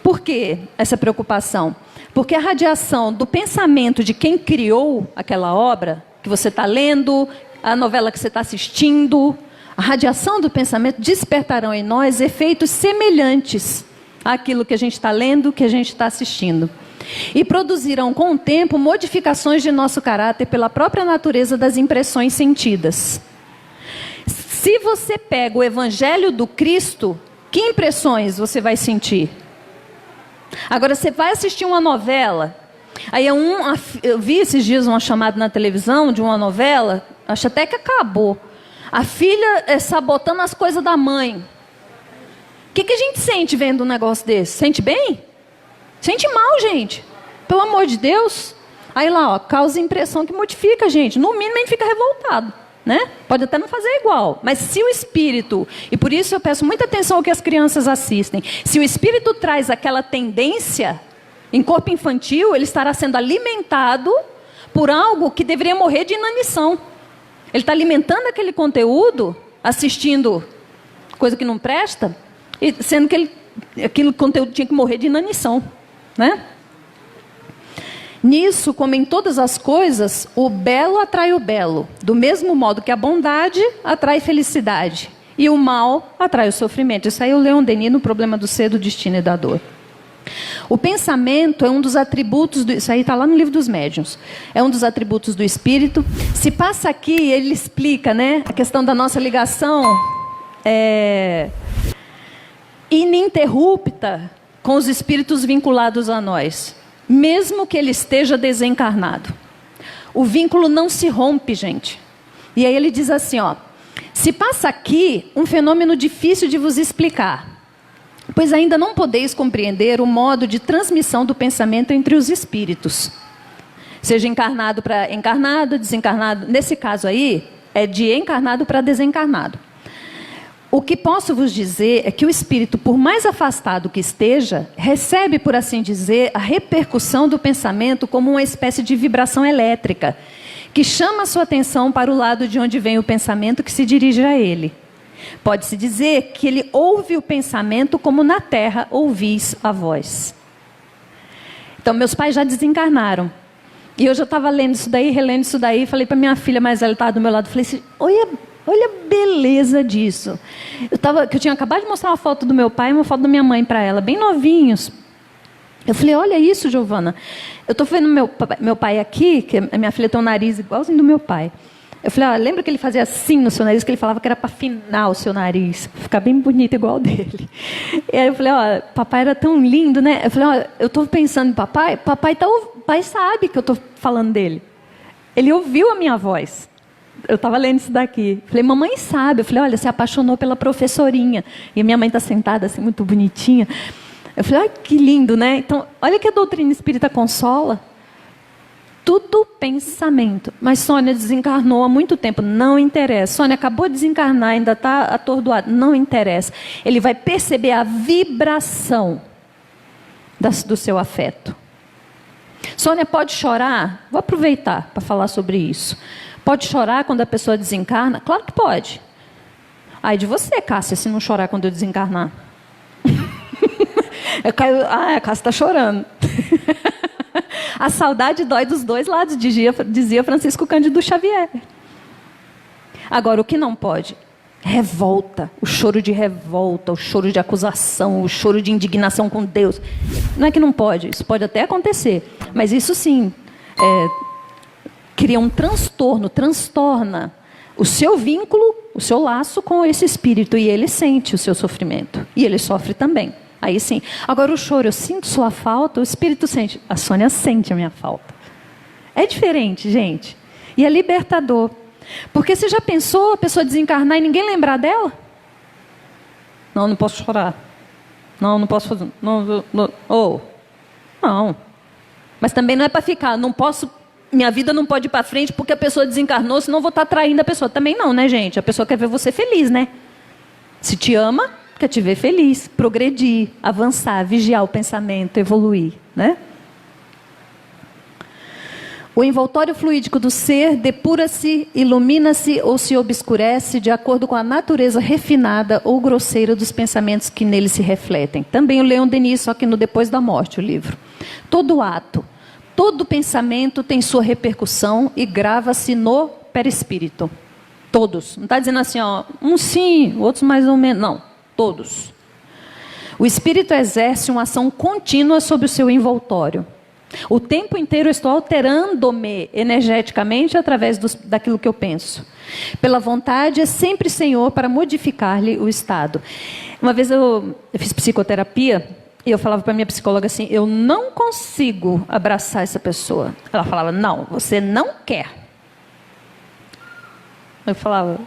Por que essa preocupação? Porque a radiação do pensamento de quem criou aquela obra, que você está lendo, a novela que você está assistindo, a radiação do pensamento despertarão em nós efeitos semelhantes àquilo que a gente está lendo, que a gente está assistindo. E produzirão com o tempo modificações de nosso caráter pela própria natureza das impressões sentidas. Se você pega o Evangelho do Cristo, que impressões você vai sentir? Agora, você vai assistir uma novela, aí eu vi esses dias uma chamada na televisão de uma novela, acho até que acabou. A filha sabotando as coisas da mãe. O que a gente sente vendo um negócio desse? Sente bem? Sente mal, gente. Pelo amor de Deus. Aí lá, ó, causa impressão que modifica a gente. No mínimo, a gente fica revoltado, né? Pode até não fazer igual. Mas se o Espírito, e por isso eu peço muita atenção ao que as crianças assistem, se o Espírito traz aquela tendência em corpo infantil, ele estará sendo alimentado por algo que deveria morrer de inanição. Ele está alimentando aquele conteúdo, assistindo coisa que não presta, e sendo que aquele conteúdo tinha que morrer de inanição. Né? Nisso, como em todas as coisas, o belo atrai o belo, do mesmo modo que a bondade atrai felicidade e o mal atrai o sofrimento. Isso aí é o Leon Denis no Problema do Ser, do Destino e da Dor. O pensamento é um dos atributos, isso aí está lá no Livro dos Médiuns, é um dos atributos do Espírito. Se passa aqui, ele explica, né, a questão da nossa ligação ininterrupta com os espíritos vinculados a nós, mesmo que ele esteja desencarnado. O vínculo não se rompe, gente. E aí ele diz assim, ó, se passa aqui um fenômeno difícil de vos explicar, pois ainda não podeis compreender o modo de transmissão do pensamento entre os espíritos. Seja encarnado para encarnado, desencarnado. Nesse caso aí, é de encarnado para desencarnado. O que posso vos dizer é que o espírito, por mais afastado que esteja, recebe, por assim dizer, a repercussão do pensamento como uma espécie de vibração elétrica, que chama a sua atenção para o lado de onde vem o pensamento que se dirige a ele. Pode-se dizer que ele ouve o pensamento como na terra ouvis a voz. Então, meus pais já desencarnaram. E eu já estava lendo isso daí, relendo isso daí, falei para minha filha mais velha, estava do meu lado, falei assim, olha a beleza disso. Eu tinha acabado de mostrar uma foto do meu pai e uma foto da minha mãe para ela, bem novinhos. Eu falei, olha isso, Giovana. Eu estou vendo meu pai aqui, que a minha filha tem um nariz igualzinho do meu pai. Eu falei, lembra que ele fazia assim no seu nariz, que ele falava que era para afinar o seu nariz, ficar bem bonito igual o dele. E aí eu falei, papai era tão lindo, né? Eu falei, eu estou pensando em papai sabe que eu estou falando dele. Ele ouviu a minha voz. Eu estava lendo isso daqui. Falei, mamãe sabe. Eu falei, olha, se apaixonou pela professorinha. E a minha mãe está sentada assim, muito bonitinha. Eu falei, que lindo, né? Então, olha que a doutrina espírita consola. Tudo pensamento. Mas Sônia desencarnou há muito tempo. Não interessa. Sônia acabou de desencarnar, ainda está atordoada. Não interessa. Ele vai perceber a vibração do seu afeto. Sônia pode chorar? Vou aproveitar para falar sobre isso. Pode chorar quando a pessoa desencarna? Claro que pode. Ai de você, Cássia, se não chorar quando eu desencarnar. A Cássia está chorando. A saudade dói dos dois lados, dizia Francisco Cândido Xavier. Agora, o que não pode? Revolta, o choro de revolta, o choro de acusação, o choro de indignação com Deus. Não é que não pode, isso pode até acontecer. Mas isso sim, cria um transtorno, transtorna o seu vínculo, o seu laço com esse espírito. E ele sente o seu sofrimento. E ele sofre também. Aí sim. Agora o choro, eu sinto sua falta, o espírito sente. A Sônia sente a minha falta. É diferente, gente. E é libertador. Porque você já pensou a pessoa desencarnar e ninguém lembrar dela? Não posso chorar. Não posso fazer. Não. Mas também não é para ficar, não posso, minha vida não pode ir para frente porque a pessoa desencarnou, senão eu vou estar traindo a pessoa. Também não, né, gente? A pessoa quer ver você feliz, né? Se te ama, quer te ver feliz, progredir, avançar, vigiar o pensamento, evoluir, né? O envoltório fluídico do ser depura-se, ilumina-se ou se obscurece de acordo com a natureza refinada ou grosseira dos pensamentos que nele se refletem. Também o Leon Denis, só que no Depois da Morte, o livro. Todo ato, todo pensamento tem sua repercussão e grava-se no perispírito. Todos. Não está dizendo assim, ó, uns sim, outros mais ou menos. Não, todos. O espírito exerce uma ação contínua sobre o seu envoltório. O tempo inteiro eu estou alterando-me energeticamente através daquilo que eu penso. Pela vontade é sempre Senhor para modificar-lhe o estado. Uma vez eu fiz psicoterapia e eu falava para a minha psicóloga assim, eu não consigo abraçar essa pessoa. Ela falava, não, você não quer. Eu falava,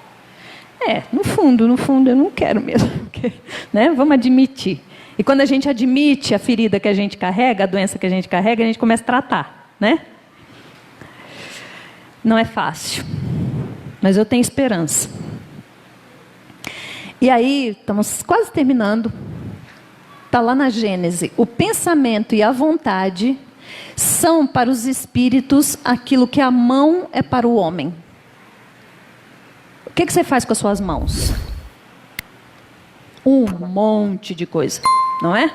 no fundo eu não quero mesmo. Porque, né? Vamos admitir. E quando a gente admite a ferida que a gente carrega, a doença que a gente carrega, a gente começa a tratar, né? Não é fácil, mas eu tenho esperança. E aí, estamos quase terminando. Está lá na Gênese. O pensamento e a vontade são para os espíritos aquilo que a mão é para o homem. O que você faz com as suas mãos? Um monte de coisa, não é?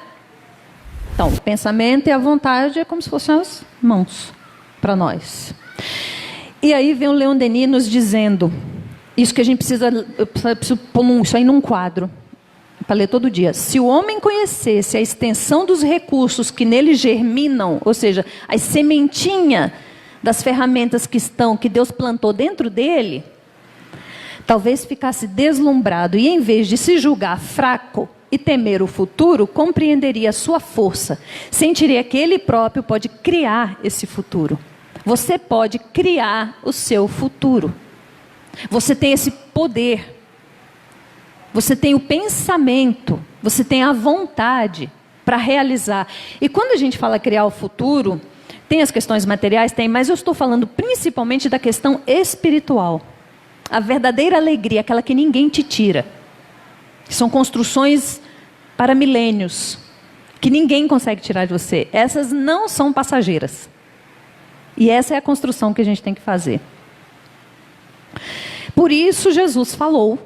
Então, o pensamento e a vontade é como se fossem as mãos para nós. E aí vem o Leon Denis nos dizendo, isso que a gente precisa, eu preciso pôr isso aí num quadro, para ler todo dia. Se o homem conhecesse a extensão dos recursos que nele germinam, ou seja, a sementinha das ferramentas que Deus plantou dentro dele, talvez ficasse deslumbrado e, em vez de se julgar fraco e temer o futuro, compreenderia a sua força. Sentiria que ele próprio pode criar esse futuro. Você pode criar o seu futuro. Você tem esse poder. Você tem o pensamento. Você tem a vontade para realizar. E quando a gente fala criar o futuro, tem as questões materiais? Tem, mas eu estou falando principalmente da questão espiritual. A verdadeira alegria, aquela que ninguém te tira. São construções para milênios, que ninguém consegue tirar de você. Essas não são passageiras. E essa é a construção que a gente tem que fazer. Por isso Jesus falou,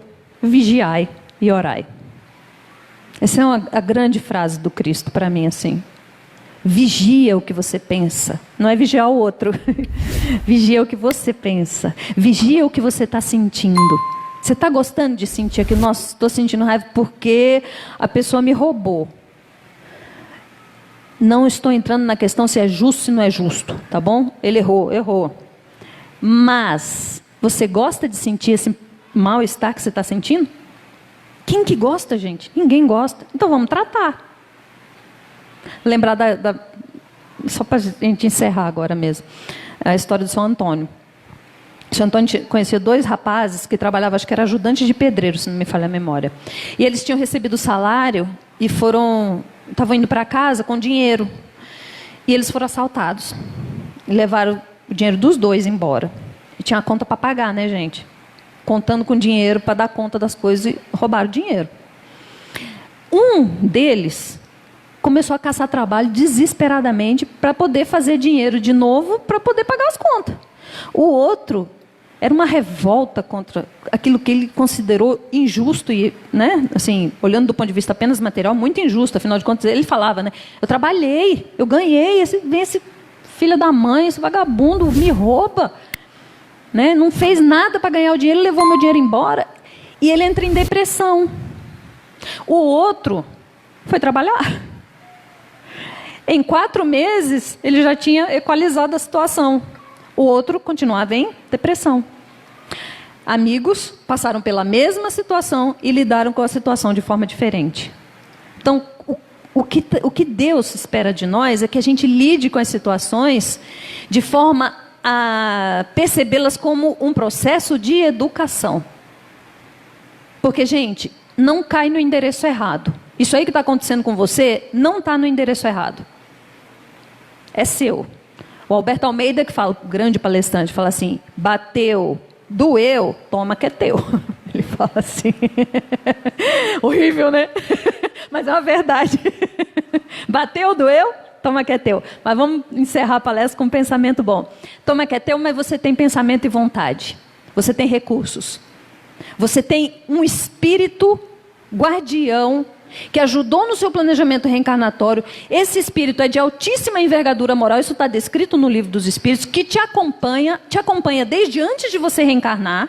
vigiai e orai. Essa é a grande frase do Cristo para mim, assim. Vigia o que você pensa. Não é vigiar o outro. Vigia o que você pensa. Vigia o que você está sentindo. Você está gostando de sentir aquilo? Nossa, estou sentindo raiva porque a pessoa me roubou. Não estou entrando na questão se é justo ou se não é justo, tá bom? Ele errou. Mas você gosta de sentir esse mal-estar que você está sentindo? Quem que gosta, gente? Ninguém gosta. Então vamos tratar. Lembrar só para a gente encerrar agora mesmo, a história do São Antônio. O São Antônio conhecia 2 rapazes que trabalhavam, acho que era ajudantes de pedreiro, se não me falha a memória. E eles tinham recebido o salário e estavam indo para casa com dinheiro. E eles foram assaltados. E levaram o dinheiro dos 2 embora. E tinha a conta para pagar, né, gente? Contando com dinheiro para dar conta das coisas e roubaram o dinheiro. Um deles começou a caçar trabalho desesperadamente para poder fazer dinheiro de novo, para poder pagar as contas. O outro era uma revolta contra aquilo que ele considerou injusto e, né, assim, olhando do ponto de vista apenas material, muito injusto. Afinal de contas, ele falava, né, eu trabalhei, eu ganhei, vem esse filho da mãe, esse vagabundo me rouba, né, não fez nada para ganhar o dinheiro, levou meu dinheiro embora. E ele entra em depressão. O outro foi trabalhar. Em 4 meses, ele já tinha equalizado a situação. O outro continuava em depressão. Amigos passaram pela mesma situação e lidaram com a situação de forma diferente. Então, o que Deus espera de nós é que a gente lide com as situações de forma a percebê-las como um processo de educação. Porque, gente, não cai no endereço errado. Isso aí que está acontecendo com você não está no endereço errado. É seu. O Alberto Almeida, que fala, grande palestrante, fala assim: bateu, doeu, toma que é teu. Ele fala assim. Horrível, né? Mas é uma verdade. Bateu, doeu, toma que é teu. Mas vamos encerrar a palestra com um pensamento bom. Toma que é teu, mas você tem pensamento e vontade. Você tem recursos. Você tem um espírito guardião que ajudou no seu planejamento reencarnatório. Esse espírito é de altíssima envergadura moral, isso está descrito no livro dos Espíritos, que te acompanha desde antes de você reencarnar,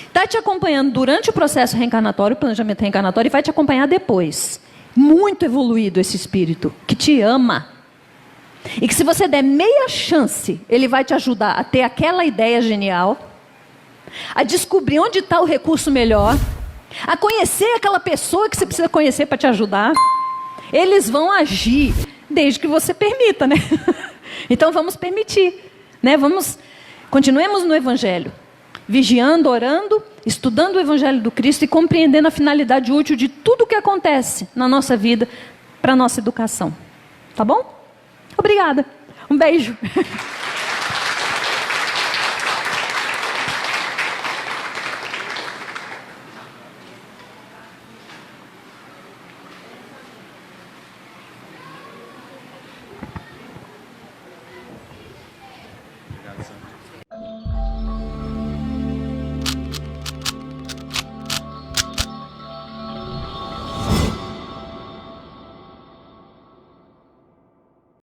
está te acompanhando durante o processo reencarnatório, o planejamento reencarnatório, e vai te acompanhar depois. Muito evoluído esse espírito, que te ama. E que se você der meia chance, ele vai te ajudar a ter aquela ideia genial, a descobrir onde está o recurso melhor, a conhecer aquela pessoa que você precisa conhecer para te ajudar. Eles vão agir desde que você permita, né? Então vamos permitir, né? Continuemos no Evangelho, vigiando, orando, estudando o Evangelho do Cristo e compreendendo a finalidade útil de tudo o que acontece na nossa vida para a nossa educação. Tá bom? Obrigada. Um beijo.